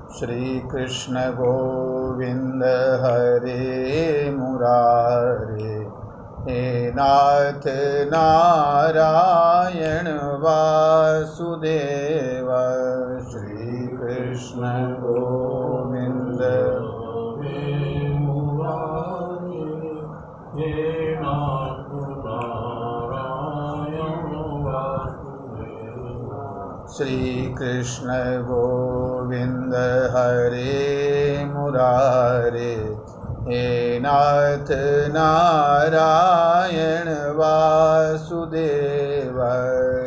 श्री कृष्ण गोविंद हरे मुरारे, हे नाथ नारायण वासुदेव। श्री कृष्ण गोविंद श्री कृष्ण गोविंद हरे मुरारे, हे नाथ नारायण वासुदेव।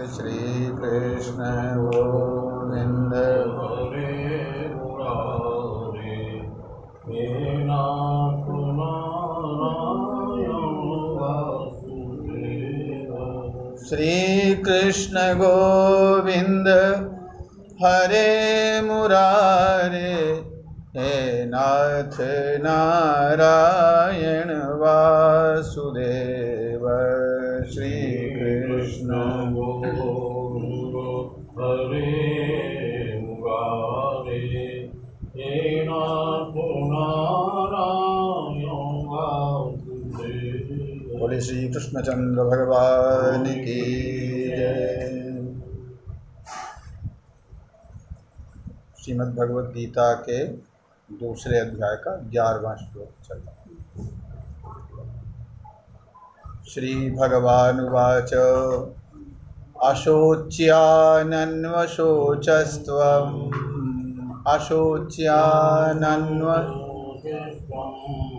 श्री कृष्ण गोविंद हरे मुरारे, हे नाथ श्री कृष्ण गोविंद हरे मुरारे, हे नाथ नारायण वासुदेव। श्री कृष्ण गोविंद हरे मुरारे, हे नाथ नारायण वासुदेव। बोले श्री कृष्णचंद्र भगवान की जय। श्रीमद् भगवद गीता के दूसरे अध्याय का 11वां श्लोक चल रहा है। श्री भगवान उवाच अशोच्यानन्वशोचस्त्वम्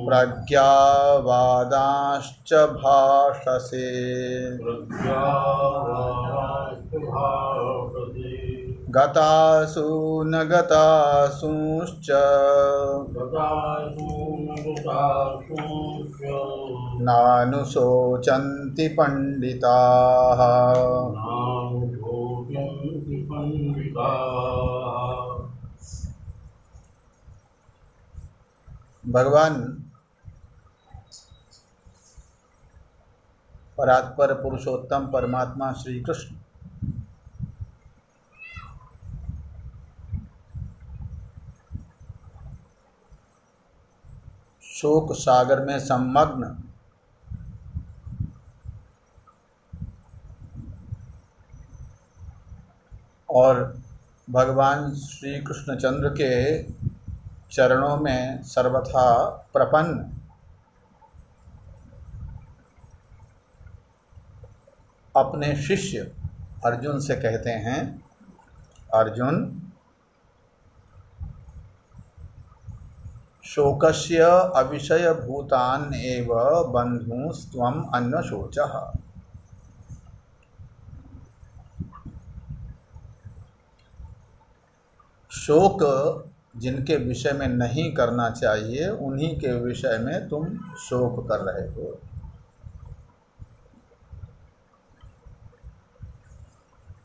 प्रज्ञावादांश्च भाषसे गतासु न गतासूंश्च नानुशोचन्ति पंडिताः। भगवान परात्पर पुरुषोत्तम परमात्मा श्री कृष्ण शोक सागर में संमग्न और भगवान श्री कृष्णचंद्र के चरणों में सर्वथा प्रपन्न अपने शिष्य अर्जुन से कहते हैं, अर्जुन, शोकस्य अविषय भूतान एव बंधुस्त्वम अन्वशोचः। शोक जिनके विषय में नहीं करना चाहिए उन्हीं के विषय में तुम शोक कर रहे हो।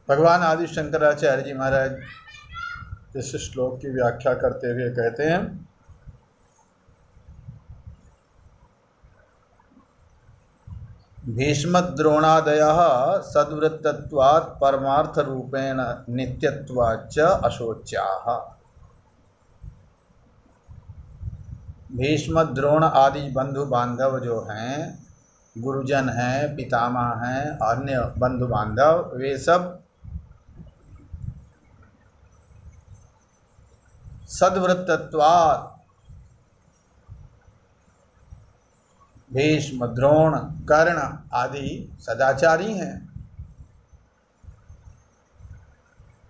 भगवान आदि शंकराचार्य जी महाराज इस श्लोक की व्याख्या करते हुए कहते हैं, भीष्मद्रोणादयः सद्वृत्तत्वात् परमार्थ रूपेण नित्यत्वाच्च अशोच्याः। भीष्म द्रोण आदि बंधु बांधव जो हैं, गुरुजन हैं, पितामह हैं, अन्य बंधु बांधव, वे सब सद्वृत्तत्वात् भीष्म द्रोण कर्ण आदि सदाचारी हैं।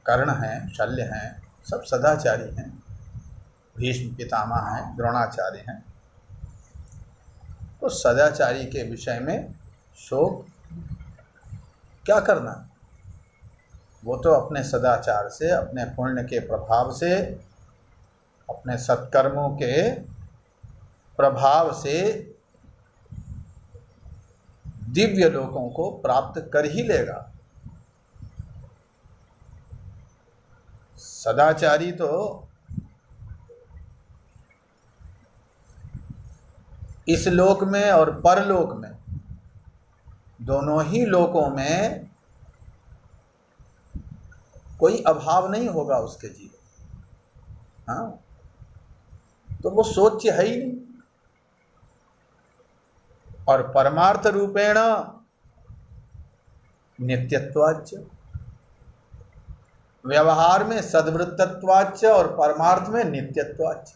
कर्ण हैं, शल्य हैं, सब सदाचारी हैं। भीष्म पितामह हैं, द्रोणाचार्य हैं। तो सदाचारी के विषय में शोक क्या करना? वो तो अपने सदाचार से, अपने पुण्य के प्रभाव से, अपने सत्कर्मों के प्रभाव से दिव्य लोकों को प्राप्त कर ही लेगा। सदाचारी तो इस लोक में और परलोक में, दोनों ही लोकों में कोई अभाव नहीं होगा उसके जीवन। हाँ, तो वो शोच्य है ही नहीं। और परमार्थ रूपेण नित्यत्वाच्च, व्यवहार में सद्वृत्तत्वाच्च और परमार्थ में नित्यत्वाच्च।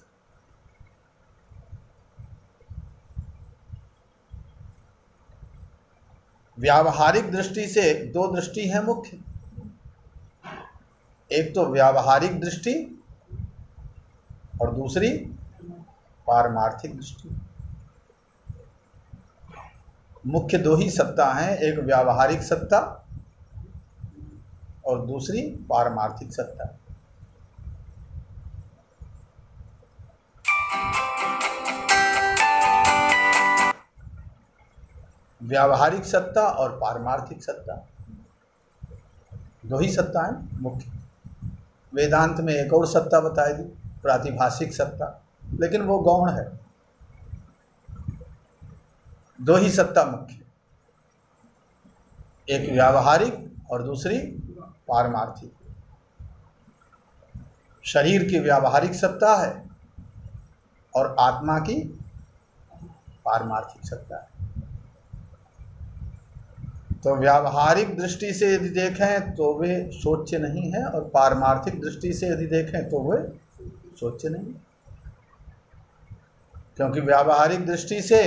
व्यावहारिक दृष्टि से दो दृष्टि है मुख्य, एक तो व्यावहारिक दृष्टि और दूसरी पारमार्थिक दृष्टि। मुख्य दो ही सत्ता हैं, एक व्यावहारिक सत्ता और दूसरी पारमार्थिक सत्ता। व्यावहारिक सत्ता और पारमार्थिक सत्ता, दो ही सत्ता हैं मुख्य। वेदांत में एक और सत्ता बताई दी, प्रातिभाषिक सत्ता, लेकिन वो गौण है। दो ही सत्ता मुख्य, एक व्यावहारिक और दूसरी पारमार्थिक। शरीर की व्यावहारिक सत्ता है और आत्मा की पारमार्थिक सत्ता है। तो व्यावहारिक दृष्टि से यदि देखें तो वे शोच्य नहीं है, और पारमार्थिक दृष्टि से यदि देखें तो वे शोच्य नहीं, क्योंकि व्यावहारिक दृष्टि से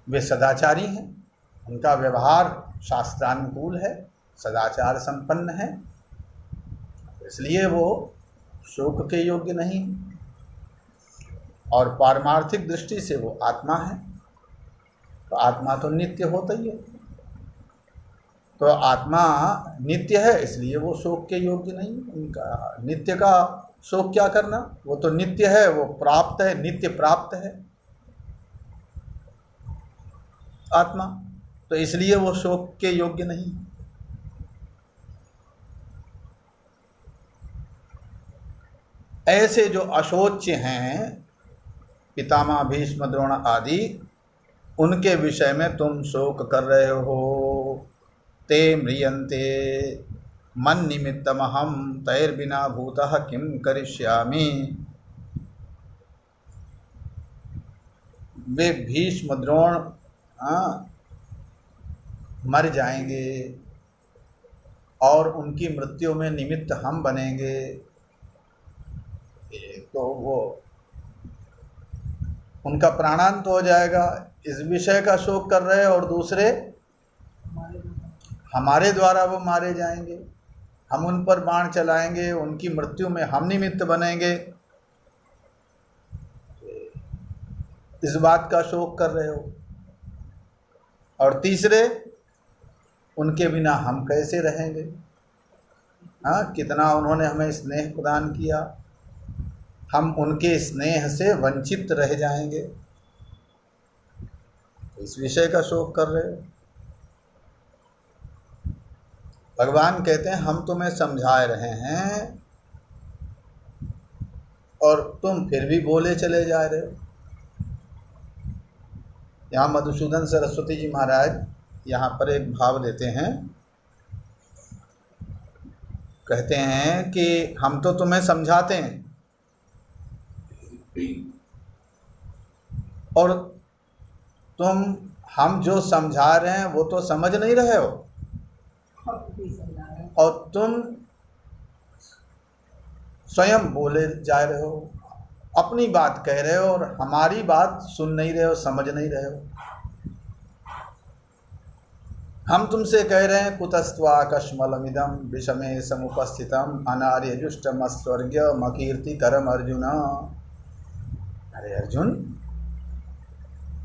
वे सदाचारी हैं, उनका व्यवहार शास्त्रानुकूल है, सदाचार संपन्न है, इसलिए वो शोक के योग्य नहीं। और पारमार्थिक दृष्टि से वो आत्मा है, तो आत्मा तो नित्य होता ही है। तो आत्मा नित्य है, इसलिए वो शोक के योग्य नहीं। उनका नित्य का शोक क्या करना, वो तो नित्य है, वो प्राप्त है, नित्य प्राप्त है आत्मा, तो इसलिए वो शोक के योग्य नहीं। ऐसे जो अशोच्य हैं, पितामह भीष्म द्रोण आदि, उनके विषय में तुम शोक कर रहे हो। ते म्रियन्ते मन निमित्तमहं तैर्बिना भूतः किं करिष्यामि। वे भीष्म द्रोण मर जाएंगे और उनकी मृत्यु में निमित्त हम बनेंगे। तो वो उनका प्राणांत हो जाएगा, इस विषय का शोक कर रहे हैं, और दूसरे हमारे द्वारा वो मारे जाएंगे, हम उन पर बाण चलाएंगे, उनकी मृत्यु में हम निमित्त बनेंगे, इस बात का शोक कर रहे हो। और तीसरे, उनके बिना हम कैसे रहेंगे। हाँ, कितना उन्होंने हमें स्नेह प्रदान किया, हम उनके स्नेह से वंचित रह जाएंगे, इस विषय का शोक कर रहे हो। भगवान कहते हैं हम तुम्हें समझा रहे हैं और तुम फिर भी बोले चले जा रहे हो। यहाँ मधुसूदन सरस्वती जी महाराज यहाँ पर एक भाव देते हैं, कहते हैं कि हम तो तुम्हें समझाते हैं और तुम हम जो समझा रहे हैं वो तो समझ नहीं रहे हो, और तुम स्वयं बोले जा रहे हो, अपनी बात कह रहे हो और हमारी बात सुन नहीं रहे हो, समझ नहीं रहे हो। हम तुमसे कह रहे हैं कुतस्त्वाकश्मलमिदं विषमे समुपस्थितम अनार्यजुष्टमस्वर्ग्यम अकीर्तिकरम अर्जुन। अरे अर्जुन,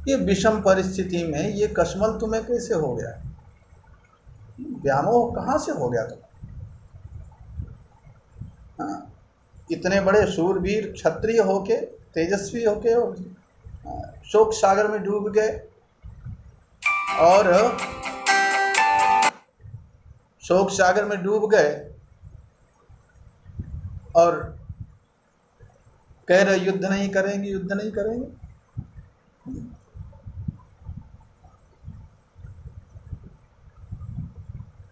ये विषम परिस्थिति में ये कश्मल तुम्हें कैसे हो गया, व्यामोह कहाँ से हो गया तुम्हें। हाँ, इतने बड़े शूरवीर क्षत्रिय होके, तेजस्वी होके, और शोक सागर में डूब गए, और शोक सागर में डूब गए और कह रहे युद्ध नहीं करेंगे, युद्ध नहीं करेंगे।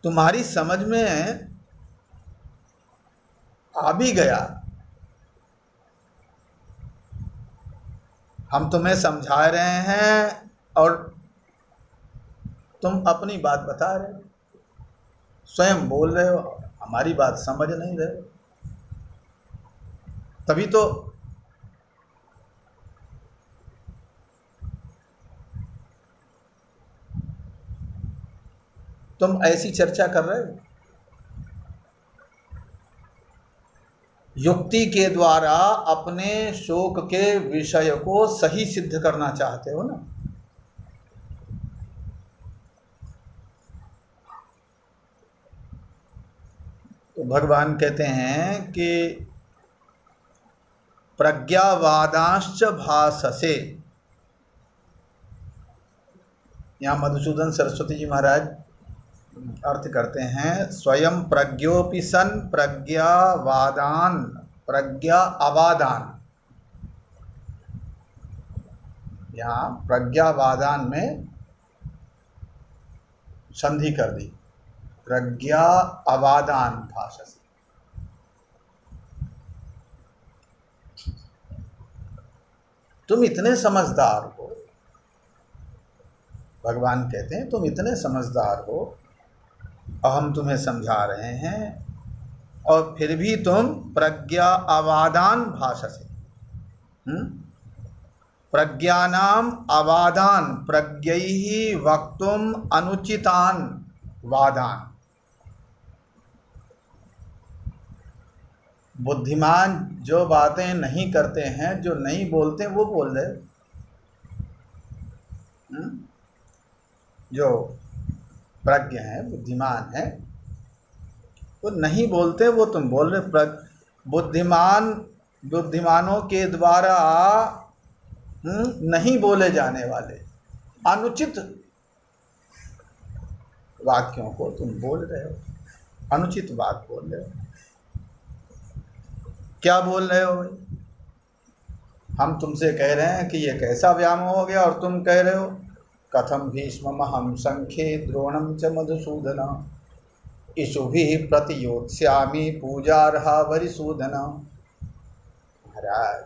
तुम्हारी समझ में आ भी गया, हम तुम्हें समझा रहे हैं और तुम अपनी बात बता रहे हो, स्वयं बोल रहे हो, हमारी बात समझ नहीं रहे हो। तभी तो तुम ऐसी चर्चा कर रहे हो। युक्ति के द्वारा अपने शोक के विषय को सही सिद्ध करना चाहते हो ना। तो भगवान कहते हैं कि प्रज्ञावादांश्च भाससे, यहाँ मधुसूदन सरस्वती जी महाराज अर्थ करते हैं, स्वयं प्रज्ञोपि सन प्रज्ञावादान प्रज्ञा अवादान। यहाँ प्रज्ञावादान में संधि कर दी, प्रज्ञा अवादान भाषा से। तुम इतने समझदार हो, भगवान कहते हैं तुम इतने समझदार हो और हम तुम्हें समझा रहे हैं, और फिर भी तुम प्रज्ञा अवादान भाषा से, प्रज्ञानाम अवादान प्रज्ञैहि वक्तुम अनुचितान वादान। बुद्धिमान जो बातें नहीं करते हैं, जो नहीं बोलते, वो बोल रहे। जो प्रज्ञ हैं, बुद्धिमान हैं, वो नहीं बोलते, वो तुम बोल रहे। बुद्धिमानों के द्वारा नहीं बोले जाने वाले अनुचित वाक्यों को तुम बोल रहे हो, अनुचित बात बोल रहे हो। क्या बोल रहे हो? हम तुमसे कह रहे हैं कि ये कैसा व्यामोह हो गया, और तुम कह रहे हो कथम भीष्ममहं संख्ये द्रोणं च मधुसूदन इषुभिः प्रतियोत्स्यामि पूजार्हा वरिसूदन। महाराज,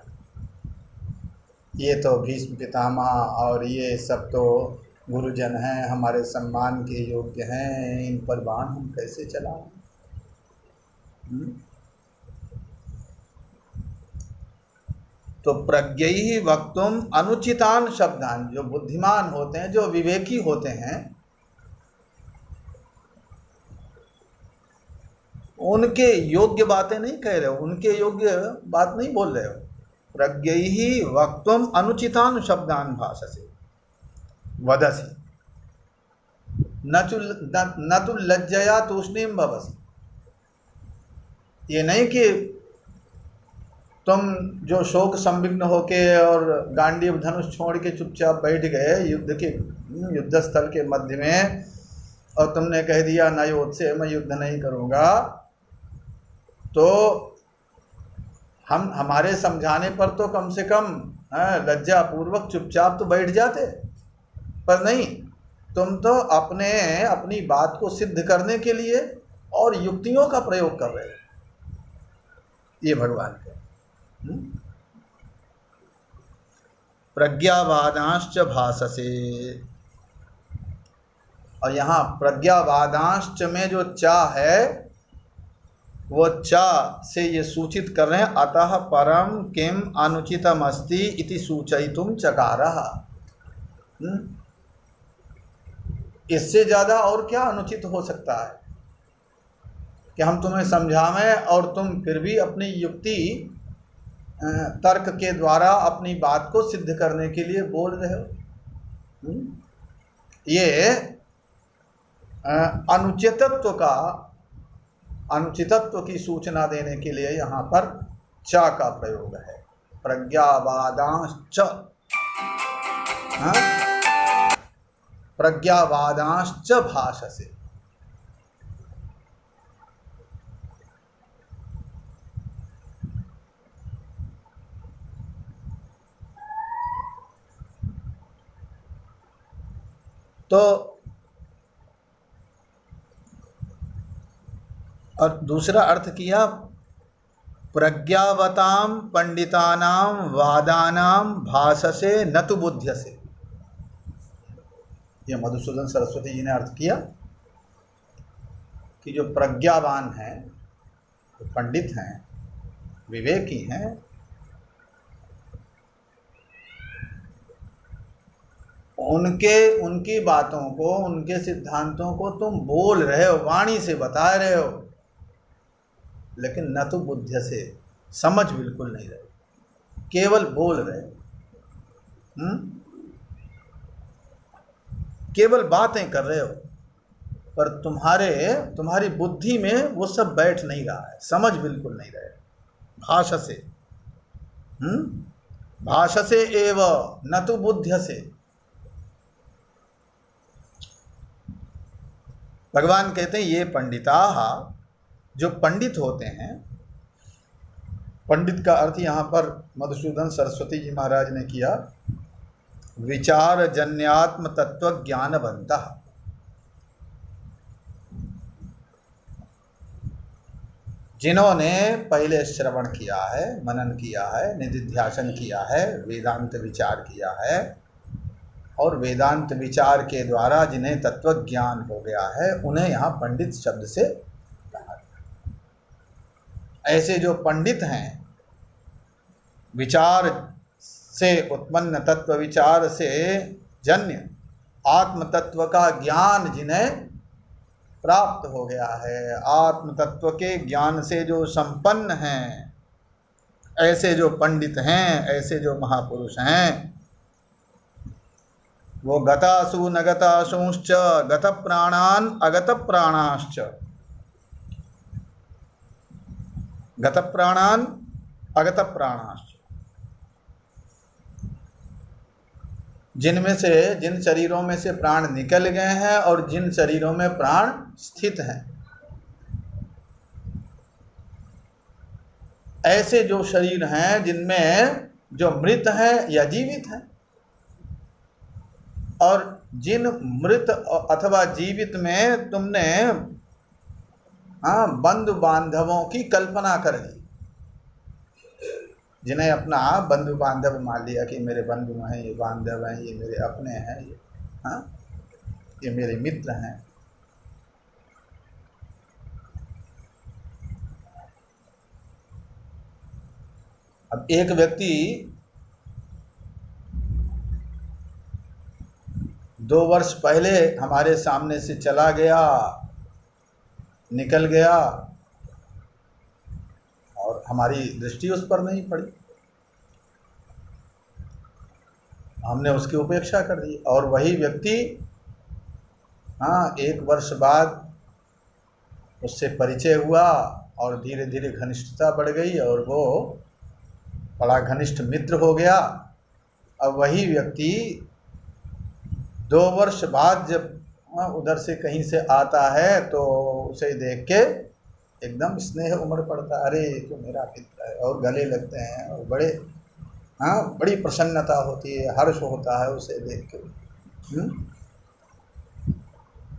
ये तो भीष्म पितामह और ये सब तो गुरुजन हैं, हमारे सम्मान के योग्य हैं, इन पर बाण हम कैसे चलाएं? तो प्रज्ञैहि वक्तुम अनुचितान शब्दान, जो बुद्धिमान होते हैं, जो विवेकी होते हैं, उनके योग्य बातें नहीं कह रहे हो, उनके योग्य बात नहीं बोल रहे हो। प्रज्ञैहि वक्तुम अनुचितान शब्दान भाषसे वदसि न तु लज्जया तूष्णीम भवसि। ये नहीं कि तुम जो शोक संविग्न होके और गांडीव धनुष छोड़ के चुपचाप बैठ गए युद्ध स्थल के मध्य में, और तुमने कह दिया न योद्ध से मैं युद्ध नहीं करूँगा, तो हम हमारे समझाने पर तो कम से कम लज्जा पूर्वक चुपचाप तो बैठ जाते। पर नहीं, तुम तो अपनी बात को सिद्ध करने के लिए और युक्तियों का प्रयोग कर रहे हो। ये भगवान का प्रज्ञावादांश्च भाससे, और यहाँ प्रज्ञावादांश्च में जो चा है, वो चा से ये सूचित कर रहे हैं, अतः परम किम अनुचितम अस्ति इति सूचयितुम चकारः। इससे ज़्यादा और क्या अनुचित हो सकता है कि हम तुम्हें समझावें और तुम फिर भी अपनी युक्ति तर्क के द्वारा अपनी बात को सिद्ध करने के लिए बोल रहे हो। ये अनुचितत्व की सूचना देने के लिए यहाँ पर च का प्रयोग है। प्रज्ञावादांश्च, प्रज्ञावादांश्च भाषसे। तो और दूसरा अर्थ किया प्रज्ञावताम पंडितानाम वादानाम भाषसे न तु बुध्यसे। ये मधुसूदन सरस्वती जी ने अर्थ किया कि जो प्रज्ञावान हैं, जो पंडित हैं, विवेकी हैं, उनकी बातों को, उनके सिद्धांतों को तुम बोल रहे हो, वाणी से बता रहे हो, लेकिन न तो बुद्धि से, समझ बिल्कुल नहीं रहे, केवल बोल रहे हो, केवल बातें कर रहे हो, पर तुम्हारी बुद्धि में वो सब बैठ नहीं रहा है, समझ बिल्कुल नहीं रहे। भाषा से, भाषा से एव न तो बुद्ध से। भगवान कहते हैं ये पंडिता, जो पंडित होते हैं, पंडित का अर्थ यहाँ पर मधुसूदन सरस्वती जी महाराज ने किया विचार जन्यात्म तत्व ज्ञानवंता। जिन्होंने पहले श्रवण किया है, मनन किया है, निधिध्यासन किया है, वेदांत विचार किया है, और वेदांत विचार के द्वारा जिन्हें तत्व ज्ञान हो गया है, उन्हें यहाँ पंडित शब्द से कहा। ऐसे जो पंडित हैं, विचार से उत्पन्न, तत्व विचार से जन्य आत्म तत्व का ज्ञान जिन्हें प्राप्त हो गया है, आत्म तत्व के ज्ञान से जो संपन्न हैं, ऐसे जो पंडित हैं, ऐसे जो महापुरुष हैं, वो गतासु न गतासुश्च गत प्राणान अगत प्राणाश्च, गत प्राणान अगत प्राणाश्च, जिनमें से, जिन शरीरों में से प्राण निकल गए हैं और जिन शरीरों में प्राण स्थित हैं, ऐसे जो शरीर हैं जिनमें जो मृत हैं या जीवित हैं, और जिन मृत अथवा जीवित में तुमने बंधु बांधवों की कल्पना कर ली, जिन्हें अपना बंधु बांधव मान लिया कि मेरे बंधु हैं, ये बांधव हैं, ये मेरे अपने हैं, ये मेरे मित्र हैं। अब एक व्यक्ति 2 वर्ष पहले हमारे सामने से चला गया, निकल गया, और हमारी दृष्टि उस पर नहीं पड़ी, हमने उसकी उपेक्षा कर दी, और वही व्यक्ति 1 वर्ष बाद उससे परिचय हुआ और धीरे धीरे घनिष्ठता बढ़ गई और वो बड़ा घनिष्ठ मित्र हो गया। अब वही व्यक्ति 2 वर्ष बाद जब उधर से कहीं से आता है तो उसे देख के एकदम स्नेह उमड़ पड़ता, अरे तो मेरा मित्र है, और गले लगते हैं और बड़ी प्रसन्नता होती है, हर्ष होता है उसे देख के।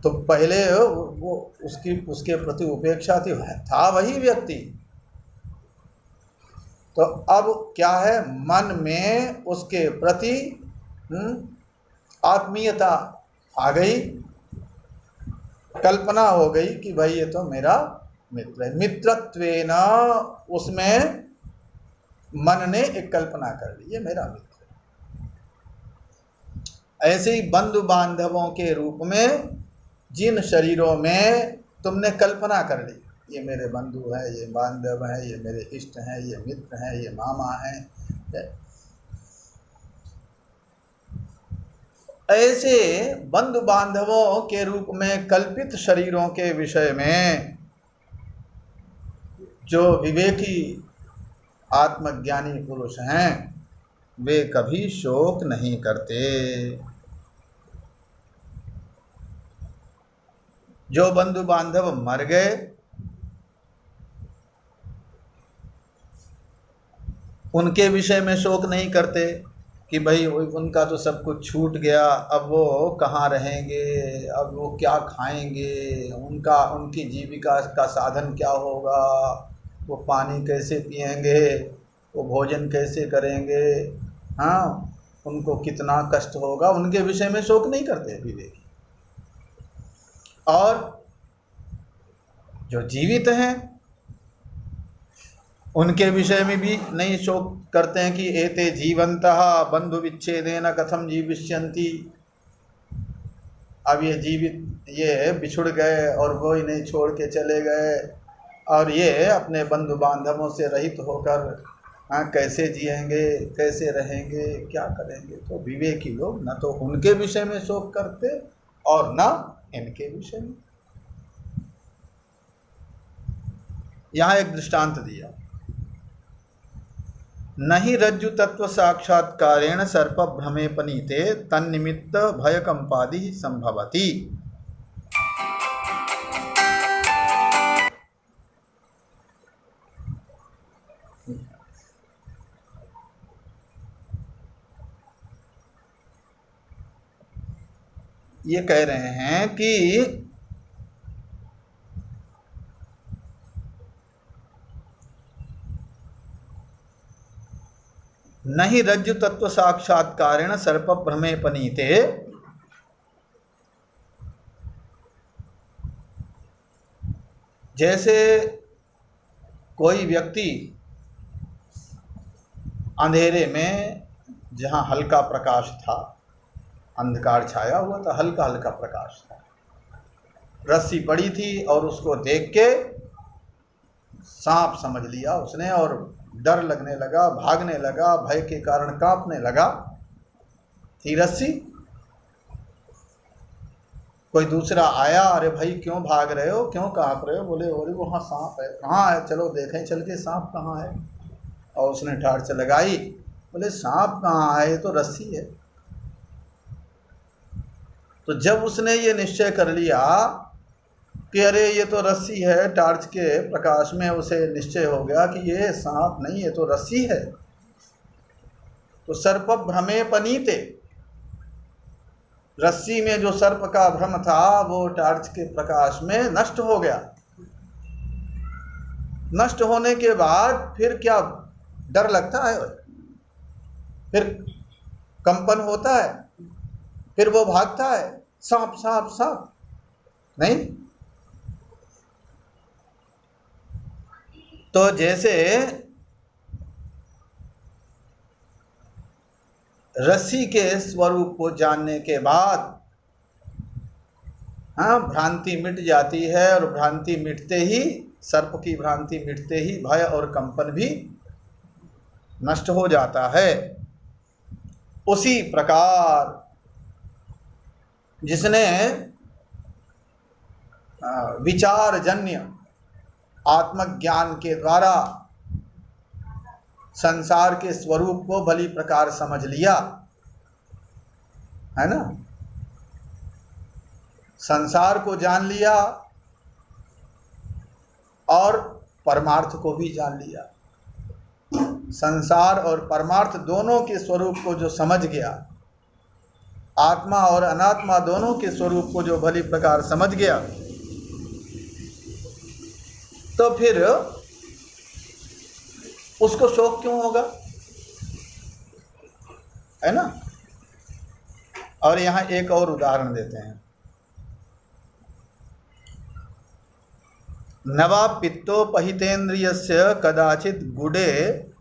तो पहले वो उसके प्रति उपेक्षा था वही व्यक्ति, तो अब क्या है, मन में उसके प्रति आत्मीयता आ गई, कल्पना हो गई कि भाई ये तो मेरा मित्र है। मित्रत्वेन उसमें मन ने एक कल्पना कर ली, ये मेरा मित्र है। ऐसे ही बंधु बांधवों के रूप में जिन शरीरों में तुमने कल्पना कर ली, ये मेरे बंधु हैं, ये बांधव हैं, ये मेरे इष्ट हैं, ये मित्र हैं, ये मामा हैं, ऐसे बंधु बांधवों के रूप में कल्पित शरीरों के विषय में जो विवेकी आत्मज्ञानी पुरुष हैं, वे कभी शोक नहीं करते। जो बंधु बांधव मर गए, उनके विषय में शोक नहीं करते कि भाई उनका तो सब कुछ छूट गया, अब वो कहाँ रहेंगे, अब वो क्या खाएंगे, उनकी जीविका का साधन क्या होगा, वो पानी कैसे पिएंगे, वो भोजन कैसे करेंगे, हाँ, उनको कितना कष्ट होगा, उनके विषय में शोक नहीं करते विवेकी। और जो जीवित हैं उनके विषय में भी नहीं शोक करते हैं कि एते जीवंतः बंधु विच्छेदेन कथम जीविष्यन्ति। अब ये जीवित, ये बिछुड़ गए और वो ही नहीं छोड़ के चले गए, और ये अपने बंधु बांधवों से रहित होकर हाँ कैसे जिएंगे, कैसे रहेंगे, क्या करेंगे। तो विवेकी लोग न तो उनके विषय में शोक करते और न इनके विषय में। यहाँ एक दृष्टांत दिया, नहीं रज्जु तत्व साक्षात्कारेण सर्प भ्रमे पनीते तन्निमित्त भयकंपादि संभवति। ये कह रहे हैं कि नहीं रज्जु तत्व साक्षात्कारेण सर्प भ्रमे पनीते, जैसे कोई व्यक्ति अंधेरे में, जहाँ हल्का प्रकाश था, अंधकार छाया हुआ था, हल्का हल्का प्रकाश था, रस्सी पड़ी थी और उसको देख के सांप समझ लिया उसने और डर लगने लगा, भागने लगा, भय के कारण कांपने लगा। थी रस्सी, कोई दूसरा आया, अरे भाई क्यों भाग रहे हो, क्यों कांप रहे हो? बोले अरे वहाँ सांप है। कहाँ है? चलो देखें चल के सांप कहाँ है। और उसने टार्च लगाई, बोले सांप कहाँ है, ये तो रस्सी है। तो जब उसने ये निश्चय कर लिया कि अरे ये तो रस्सी है, टार्च के प्रकाश में उसे निश्चय हो गया कि ये सांप नहीं, ये तो रस्सी है। तो सर्प भ्रमे पनीते, रस्सी में जो सर्प का भ्रम था वो टार्च के प्रकाश में नष्ट हो गया। नष्ट होने के बाद फिर क्या डर लगता है? फिर कंपन होता है, फिर वो भागता है, सांप सांप सांप नहीं। तो जैसे रस्सी के स्वरूप को जानने के बाद हाँ भ्रांति मिट जाती है, और भ्रांति मिटते ही, सर्प की भ्रांति मिटते ही भय और कंपन भी नष्ट हो जाता है। उसी प्रकार जिसने विचारजन्य आत्मज्ञान के द्वारा संसार के स्वरूप को भली प्रकार समझ लिया है ना, संसार को जान लिया और परमार्थ को भी जान लिया, संसार और परमार्थ दोनों के स्वरूप को जो समझ गया, आत्मा और अनात्मा दोनों के स्वरूप को जो भली प्रकार समझ गया, तो फिर उसको शोक क्यों होगा, है ना। और यहाँ एक और उदाहरण देते हैं, नवा पित्तोपहितेन्द्रियस्य कदाचित गुडे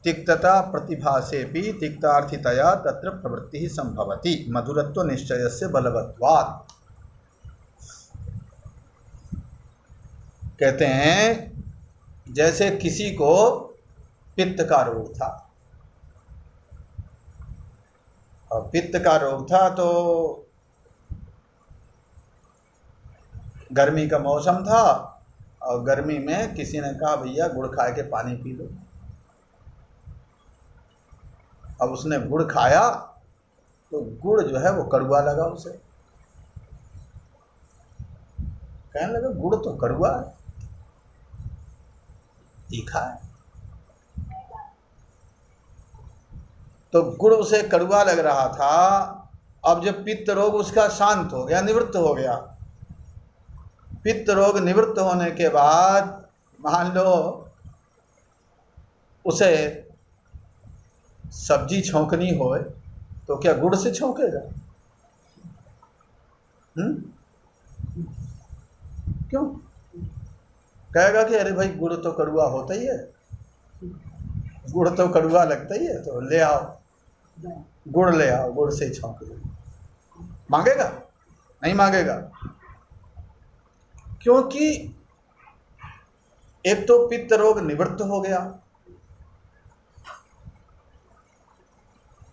तिक्तता प्रतिभासेपि तिक्तार्थितया तत्र प्रवृत्ति संभवति मधुरत्व निश्चयस्य बलवत्वात्। कहते हैं जैसे किसी को पित्त का रोग था, और पित्त का रोग था तो गर्मी का मौसम था, और गर्मी में किसी ने कहा भैया गुड़ खा के पानी पी लो। अब उसने गुड़ खाया तो गुड़ जो है वो कड़वा लगा उसे, कहने लगा गुड़ तो कड़वा है, तीखा है। तो गुड़ उसे कड़वा लग रहा था। अब जब पित्त रोग उसका शांत हो गया, निवृत्त हो गया, पित्त रोग निवृत्त होने के बाद मान लो उसे सब्जी छौंकनी हो तो क्या गुड़ से छौंकेगा? क्यों? कहेगा कि अरे भाई गुड़ तो कड़वा होता ही है, गुड़ तो कड़वा लगता ही है, तो ले आओ गुड़, ले आओ, गुड़ से छौंक लो। मांगेगा? नहीं मांगेगा। क्योंकि एक तो पित्त रोग निवृत्त हो गया,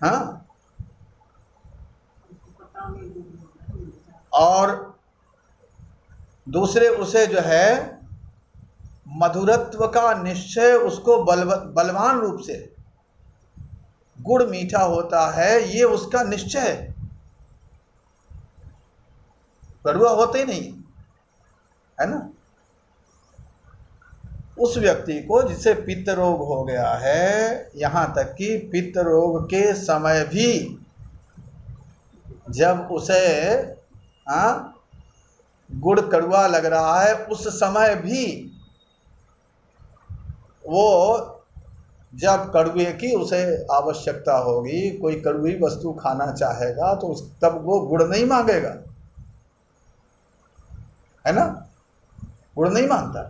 हाँ, और दूसरे उसे जो है मधुरत्व का निश्चय, उसको बलवान रूप से, गुड़ मीठा होता है ये उसका निश्चय है, कड़वा होते ही नहीं है ना। उस व्यक्ति को जिसे पित्त रोग हो गया है, यहाँ तक कि पित्त रोग के समय भी जब उसे गुड़ कड़वा लग रहा है, उस समय भी वो जब कड़वे की उसे आवश्यकता होगी, कोई कड़वी वस्तु खाना चाहेगा, तो तब वो गुड़ नहीं मांगेगा, है ना, गुड़ नहीं मांगता।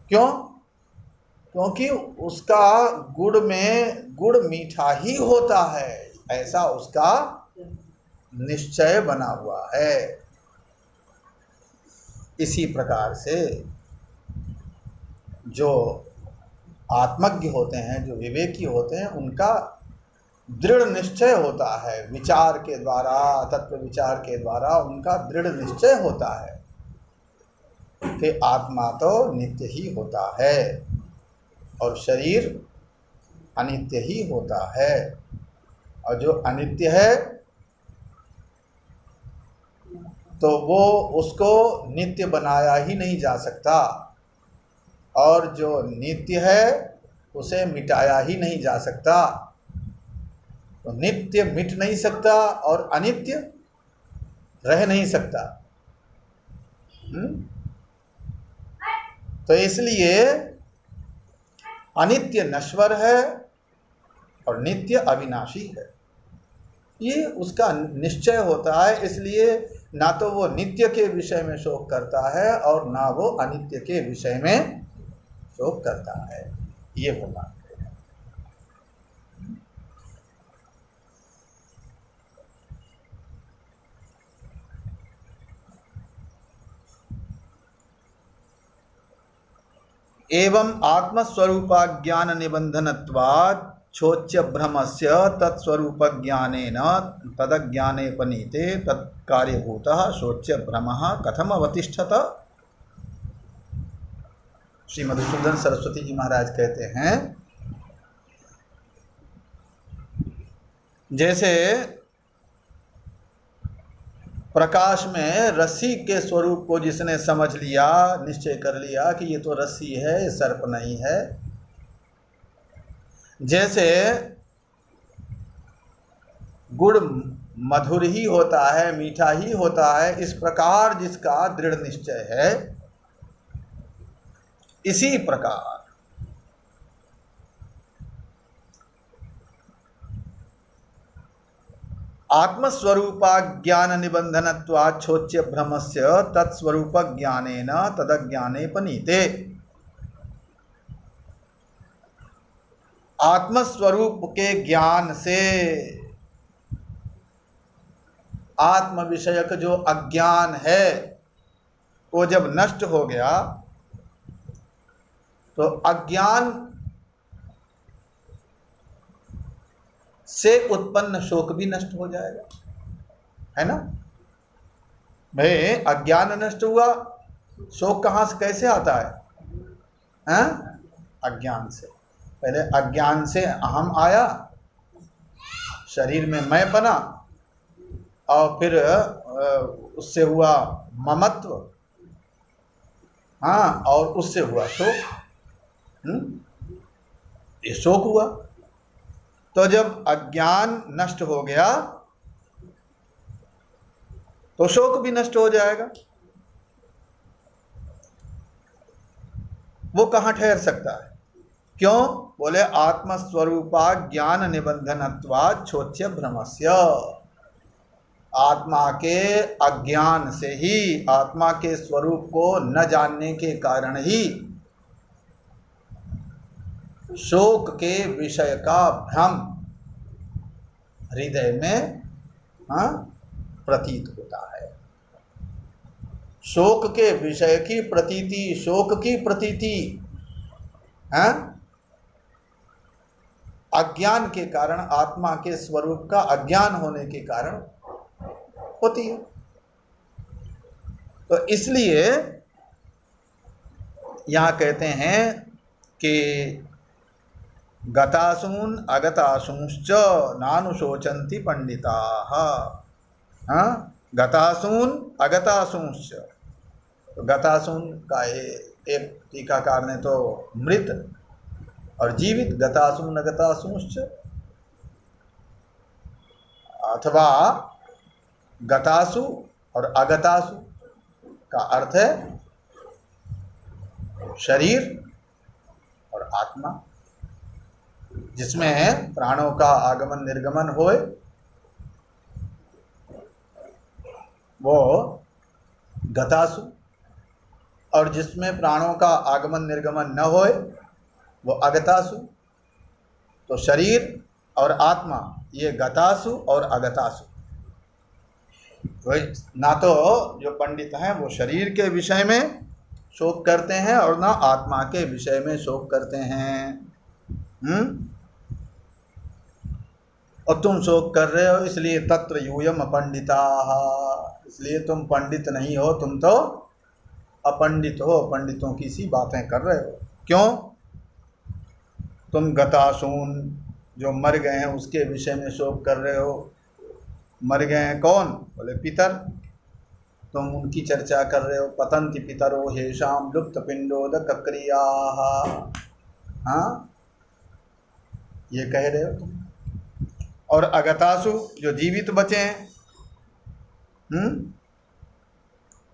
क्यों? क्योंकि उसका गुड़ में गुड़ मीठा ही होता है, ऐसा उसका निश्चय बना हुआ है। इसी प्रकार से जो आत्मज्ञ होते हैं, जो विवेकी होते हैं, उनका दृढ़ निश्चय होता है, विचार के द्वारा, तत्व विचार के द्वारा उनका दृढ़ निश्चय होता है कि आत्मा तो नित्य ही होता है और शरीर अनित्य ही होता है, और जो अनित्य है तो वो उसको नित्य बनाया ही नहीं जा सकता, और जो नित्य है उसे मिटाया ही नहीं जा सकता। तो नित्य मिट नहीं सकता और अनित्य रह नहीं सकता। तो इसलिए अनित्य नश्वर है और नित्य अविनाशी है, ये उसका निश्चय होता है। इसलिए ना तो वो नित्य के विषय में शोक करता है और ना वो अनित्य के विषय में शोक करता है, ये वो मानते हैं। एवं आत्मस्वरूपाज्ञान निबंधनत्वात् छोच्य भ्रमस्य तत्स्वरूपज्ञानेन तदज्ञानेपनीते तत्कार्यभूतः शोच्य भ्रमः कथम अवतिष्ठत। श्री मधुसूदन सरस्वती जी महाराज कहते हैं, जैसे प्रकाश में रस्सी के स्वरूप को जिसने समझ लिया, निश्चय कर लिया कि ये तो रस्सी है, ये सर्प नहीं है, जैसे गुड़ मधुर ही होता है, मीठा ही होता है, इस प्रकार जिसका दृढ़ निश्चय है, इसी प्रकार आत्मस्वरूपाज्ञान निबंधनत्वात् छोच्य भ्रमस्य तत्स्वरूपज्ञानेन तदज्ञानेपनीते। आत्मस्वरूप के ज्ञान से आत्म विषयक जो अज्ञान है वो जब नष्ट हो गया तो अज्ञान से उत्पन्न शोक भी नष्ट हो जाएगा, है ना भाई। अज्ञान नष्ट हुआ, शोक कहाँ से कैसे आता है? अज्ञान से। पहले अज्ञान से अहम आया, शरीर में मैं बना, और फिर उससे हुआ ममत्व, हाँ, और उससे हुआ शोक। ये शोक हुआ। तो जब अज्ञान नष्ट हो गया तो शोक भी नष्ट हो जाएगा। वो कहाँ ठहर सकता है? क्यों? बोले आत्मस्वरूपा ज्ञान निबंधनत्वात् छोच्य भ्रमस्य। आत्मा के अज्ञान से ही, आत्मा के स्वरूप को न जानने के कारण ही शोक के विषय का भ्रम हृदय में प्रतीत होता है। शोक के विषय की प्रतीति, शोक की प्रतीति अज्ञान के कारण, आत्मा के स्वरूप का अज्ञान होने के कारण होती है। तो इसलिए यहाँ कहते हैं कि गतासून अगतासूंश्च नानुशोचन्ति पंडिताः। गतासून अगतासूंश्च, तो गतासून का एक टीकाकार ने तो मृत और जीवित, गतासून अगतासूंश्च, अथवा गतासु और अगतासु का अर्थ है शरीर और आत्मा, जिसमें प्राणों का आगमन निर्गमन होए वो गतासु, और जिसमें प्राणों का आगमन निर्गमन न होए वो अगतासु। तो शरीर और आत्मा ये गतासु और अगतासु। तो ना तो जो पंडित हैं वो शरीर के विषय में शोक करते हैं और ना आत्मा के विषय में शोक करते हैं। और तुम शोक कर रहे हो इसलिए तत्र यूयम अपंडिताः, इसलिए तुम पंडित नहीं हो, तुम तो अपंडित हो, पंडितों की सी बातें कर रहे हो। क्यों? तुम गतासून, जो मर गए हैं उसके विषय में शोक कर रहे हो। मर गए हैं कौन? बोले पितर, तुम उनकी चर्चा कर रहे हो। पतंति पितरो हेषाम लुप्त पिंडोदक क्रियाः, ये कह रहे हो तुम। और अगतासु, जो जीवित बचे हैं,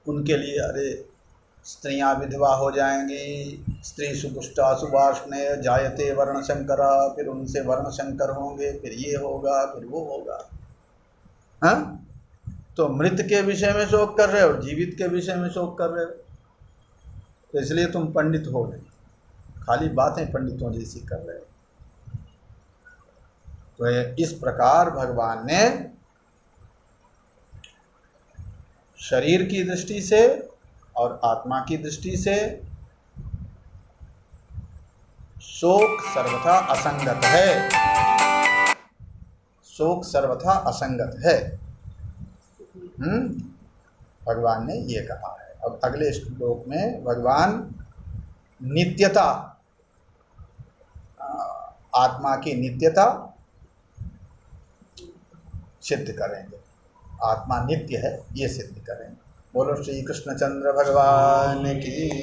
उनके लिए अरे स्त्रियां विधवा हो जाएंगी, स्त्री सुपुष्टा सुवार्ष्णेय जायते वर्णशंकरा, फिर उनसे वर्णशंकर होंगे, फिर ये होगा, फिर वो होगा। तो मृत के विषय में शोक कर रहे हो और जीवित के विषय में शोक कर रहे हो, तो इसलिए तुम पंडित हो नहीं, खाली बातें पंडितों जैसी कर रहे हो। तो इस प्रकार भगवान ने शरीर की दृष्टि से और आत्मा की दृष्टि से शोक सर्वथा असंगत है, शोक सर्वथा असंगत है। भगवान ने ये कहा है। अब अगले श्लोक में भगवान नित्यता, आत्मा की नित्यता सिद्ध करेंगे। आत्मा नित्य है ये सिद्ध करेंगे। बोलो श्री कृष्णचंद्र भगवान की।